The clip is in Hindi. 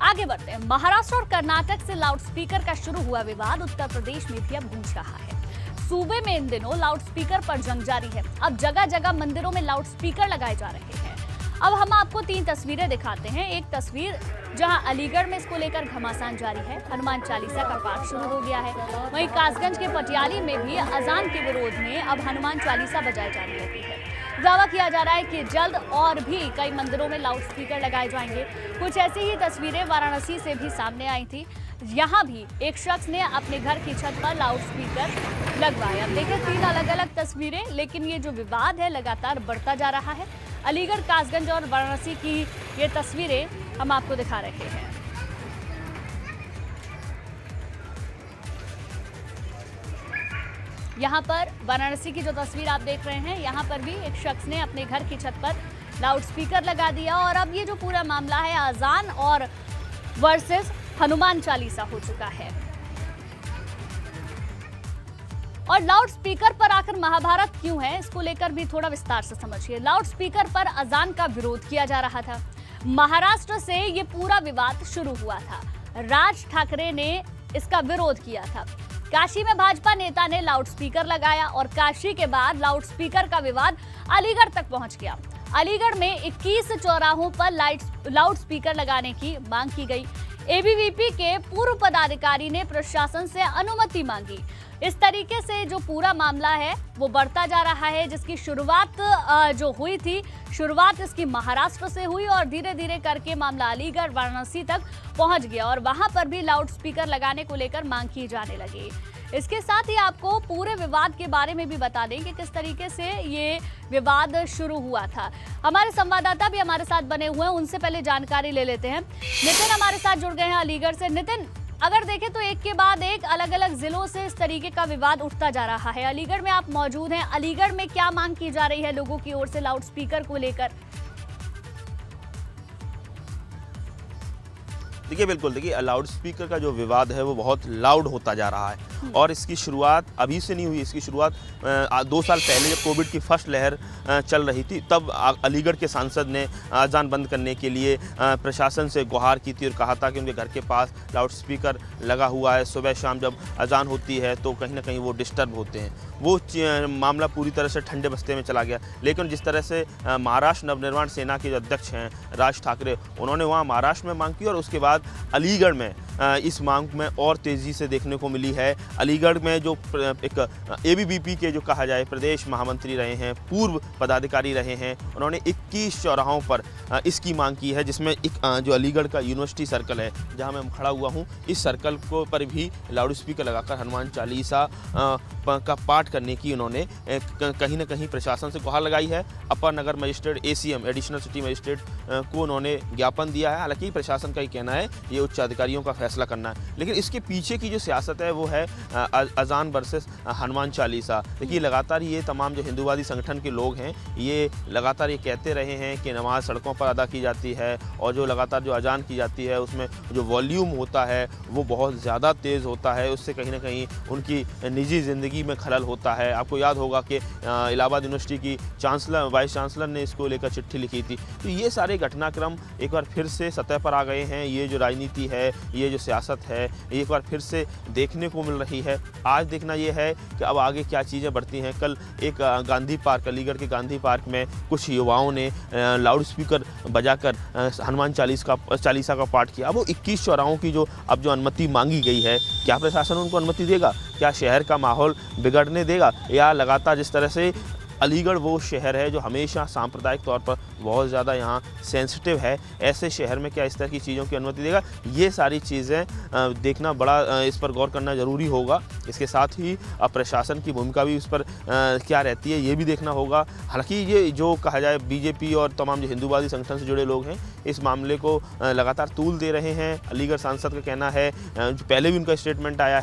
आगे बढ़ते हैं। महाराष्ट्र और कर्नाटक से लाउडस्पीकर का शुरू हुआ विवाद उत्तर प्रदेश में भी अब गूंज रहा है। सूबे में इन दिनों लाउडस्पीकर पर जंग जारी है। अब जगह जगह मंदिरों में लाउडस्पीकर लगाए जा रहे हैं। अब हम आपको 3 तस्वीरें दिखाते हैं। एक तस्वीर जहां अलीगढ़ में इसको लेकर घमासान जारी है, हनुमान चालीसा का पाठ शुरू हो गया है। वहीं कासगंज के पटियाली में भी अजान के विरोध में अब हनुमान चालीसा बजाई जाने लगी है। दावा किया जा रहा है कि जल्द और भी कई मंदिरों में लाउडस्पीकर लगाए जाएंगे। कुछ ऐसी ही तस्वीरें वाराणसी से भी सामने आई थी। यहाँ भी एक शख्स ने अपने घर की छत पर लाउडस्पीकर लगवाए। अब देखिए 3 अलग अलग तस्वीरें, लेकिन ये जो विवाद है लगातार बढ़ता जा रहा है। अलीगढ़, कासगंज और वाराणसी की ये तस्वीरें हम आपको दिखा रहे हैं। यहाँ पर वाराणसी की जो तस्वीर आप देख रहे हैं, यहाँ पर भी एक शख्स ने अपने घर की छत पर लाउडस्पीकर लगा दिया और अब ये जो पूरा मामला है अजान और वर्सेस हनुमान चालीसा हो चुका है। और लाउडस्पीकर पर आखिर महाभारत क्यों है, इसको लेकर भी थोड़ा विस्तार से समझिए। लाउडस्पीकर पर अजान का विरोध किया जा रहा था। महाराष्ट्र से ये पूरा विवाद शुरू हुआ था। राज ठाकरे ने इसका विरोध किया था। काशी में भाजपा नेता ने लाउडस्पीकर लगाया और काशी के बाद लाउडस्पीकर का विवाद अलीगढ़ तक पहुंच गया। अलीगढ़ में 21 चौराहों पर लाउडस्पीकर लगाने की मांग की गई। एबीवीपी के पूर्व पदाधिकारी ने प्रशासन से अनुमति मांगी। इस तरीके से जो पूरा मामला है वो बढ़ता जा रहा है, जिसकी शुरुआत जो हुई थी, शुरुआत इसकी महाराष्ट्र से हुई और धीरे धीरे करके मामला अलीगढ़, वाराणसी तक पहुंच गया और वहां पर भी लाउडस्पीकर लगाने को लेकर मांग की जाने लगी। इसके साथ ही आपको पूरे विवाद के बारे में भी बता दें कि किस तरीके से ये विवाद शुरू हुआ था। हमारे संवाददाता भी हमारे साथ बने हुए हैं, उनसे पहले जानकारी ले लेते हैं। नितिन हमारे साथ जुड़ गए हैं अलीगढ़ से। नितिन, अगर देखें तो एक के बाद एक अलग अलग जिलों से इस तरीके का विवाद उठता जा रहा है। अलीगढ़ में आप मौजूद हैं। अलीगढ़ में क्या मांग की जा रही है लोगों की ओर से लाउडस्पीकर को लेकर? देखिए बिल्कुल, देखिए लाउड स्पीकर का जो विवाद है वो बहुत लाउड होता जा रहा है और इसकी शुरुआत अभी से नहीं हुई। इसकी शुरुआत 2 साल पहले जब कोविड की फर्स्ट लहर चल रही थी तब अलीगढ़ के सांसद ने अजान बंद करने के लिए प्रशासन से गुहार की थी और कहा था कि उनके घर के पास लाउड स्पीकर लगा हुआ है। सुबह शाम जब अजान होती है तो कहीं ना कहीं वो डिस्टर्ब होते हैं। वो मामला पूरी तरह से ठंडे बस्ते में चला गया। लेकिन जिस तरह से महाराष्ट्र नवनिर्माण सेना के जो अध्यक्ष हैं राज ठाकरे, उन्होंने वहाँ महाराष्ट्र में मांग की और उसके बाद अलीगढ़ में इस मांग में और तेज़ी से देखने को मिली है। अलीगढ़ में जो एक एबीवीपी के जो कहा जाए प्रदेश महामंत्री रहे हैं, पूर्व पदाधिकारी रहे हैं, उन्होंने 21 चौराहों पर इसकी मांग की है, जिसमें एक जो अलीगढ़ का यूनिवर्सिटी सर्कल है जहां मैं खड़ा हुआ हूं, इस सर्कल को पर भी लाउड स्पीकर लगाकर हनुमान चालीसा का पाठ करने की उन्होंने कहीं ना कहीं प्रशासन से गुहार लगाई है। अपर नगर magistrate ACM additional city magistrate को उन्होंने ज्ञापन दिया है। हालांकि प्रशासन का ही कहना है ये उच्च अधिकारियों का फैसला करना है, लेकिन इसके पीछे की जो सियासत है वो है अजान वर्सेस हनुमान चालीसा। देखिए लगातार ये तमाम जो हिंदूवादी संगठन के लोग हैं ये लगातार ये कहते रहे हैं कि नमाज सड़कों पर अदा की जाती है और जो लगातार जो अजान की जाती है उसमें जो वॉल्यूम होता है वो बहुत ज़्यादा तेज़ होता है। उससे कहीं ना कहीं उनकी निजी ज़िंदगी में खलल होता है। आपको याद होगा कि इलाहाबाद यूनिवर्सिटी की वाइस चांसलर ने इसको लेकर चिट्ठी लिखी थी। तो ये सारे घटनाक्रम एक बार फिर से सतह पर आ गए हैं। ये जो राजनीति है, ये जो सियासत है, एक बार फिर से देखने को मिल रही है। आज देखना ये है कि अब आगे क्या चीज़ें बढ़ती हैं। कल एक गांधी पार्क, अलीगढ़ के गांधी पार्क में कुछ युवाओं ने लाउड स्पीकर बजाकर हनुमान चालीसा का पाठ किया। अब वो 21 चौराहों की जो अब जो अनुमति मांगी गई है, क्या प्रशासन उनको अनुमति देगा? क्या शहर का माहौल बिगड़ने देगा? या लगातार जिस तरह से अलीगढ़ वो शहर है जो हमेशा सांप्रदायिक तौर पर बहुत ज़्यादा यहाँ सेंसिटिव है, ऐसे शहर में क्या इस तरह की चीज़ों की अनुमति देगा? ये सारी चीज़ें देखना बड़ा, इस पर गौर करना ज़रूरी होगा। इसके साथ ही प्रशासन की भूमिका भी इस पर क्या रहती है ये भी देखना होगा। हालांकि ये जो कहा जाए बीजेपी और तमाम जो हिंदूवादी संगठन से जुड़े लोग हैं इस मामले को लगातार तूल दे रहे हैं। अलीगढ़ सांसद का कहना है, पहले भी उनका स्टेटमेंट आया है